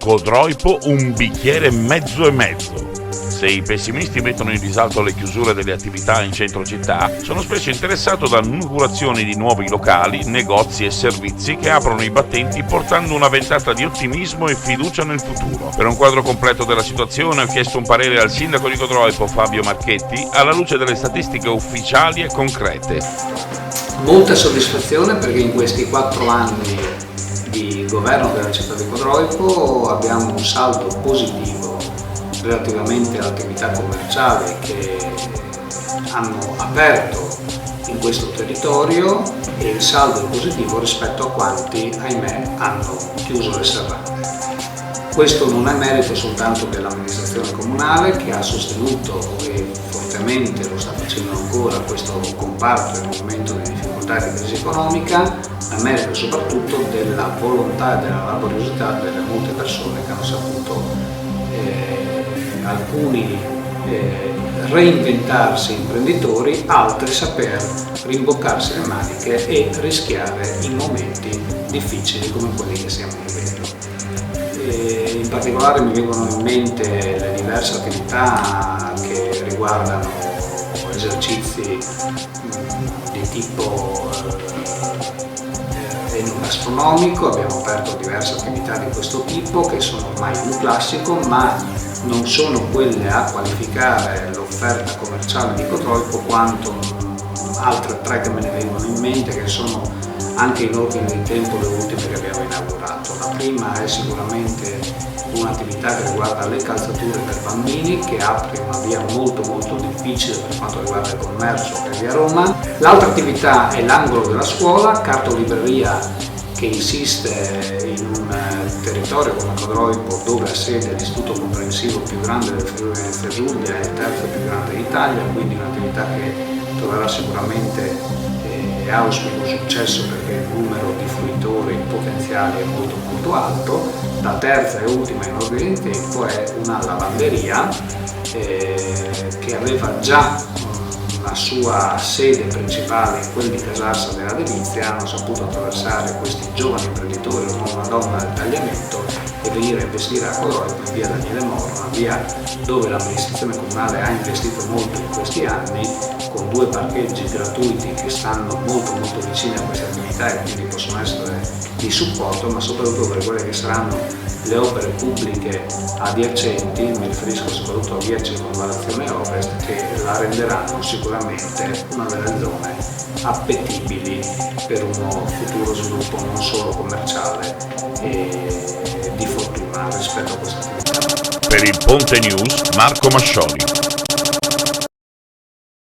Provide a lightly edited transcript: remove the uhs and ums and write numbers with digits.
Codroipo un bicchiere mezzo e mezzo. Se i pessimisti mettono in risalto le chiusure delle attività in centro città, sono spesso interessato da inaugurazioni di nuovi locali, negozi e servizi che aprono i battenti portando una ventata di ottimismo e fiducia nel futuro. Per un quadro completo della situazione ho chiesto un parere al sindaco di Codroipo Fabio Marchetti alla luce delle statistiche ufficiali e concrete. Molta soddisfazione perché in questi 4 anni di governo della città di Codroipo abbiamo un saldo positivo relativamente all'attività commerciale che hanno aperto in questo territorio e il saldo è positivo rispetto a quanti, ahimè, hanno chiuso le serrate. Questo non è merito soltanto dell'amministrazione comunale che ha sostenuto e fortemente lo sta facendo ancora questo comparto in un momento di difficoltà e di crisi economica, ma è merito soprattutto della volontà e della laboriosità delle molte persone che hanno saputo alcuni reinventarsi imprenditori, altri saper rimboccarsi le maniche e rischiare in momenti difficili come quelli che stiamo vivendo. In particolare mi vengono in mente le diverse attività che riguardano esercizi di tipo enogastronomico. Abbiamo aperto diverse attività di questo tipo che sono ormai un classico, ma non sono quelle a qualificare l'offerta commerciale di Codroipo quanto altre 3 che me ne vengono in mente, che sono anche in ordine di tempo le ultime che abbiamo inaugurato. La prima è sicuramente un'attività che riguarda le calzature per bambini, che apre una via molto difficile per quanto riguarda il commercio, che è via Roma. L'altra attività è l'angolo della scuola, cartolibreria che insiste in un territorio come Codroipo dove ha sede l'istituto comprensivo più grande del Friuli Venezia Giulia e il terzo più grande d'Italia, quindi un'attività che troverà sicuramente e auspico successo perché il numero di fruitori potenziali è molto alto. La terza e ultima in ordine di tempo è una lavanderia che aveva già la sua sede principale in quel di Casarsa della Delizia. Hanno saputo attraversare questi giovani imprenditori, una donna del tagliamento, e venire a investire a Codroipo in via Daniele Moro, una via dove l'amministrazione comunale ha investito molto in questi anni, con 2 parcheggi gratuiti che stanno molto vicini a queste attività e quindi possono essere di supporto, ma soprattutto per quelle che saranno le opere pubbliche adiacenti. Mi riferisco soprattutto a via Circonvallazione Ovest, che la renderanno sicuramente una delle zone appetibili per uno futuro sviluppo non solo commerciale e di fortuna rispetto a questa attività. Per il Ponte News, Marco Mascioli.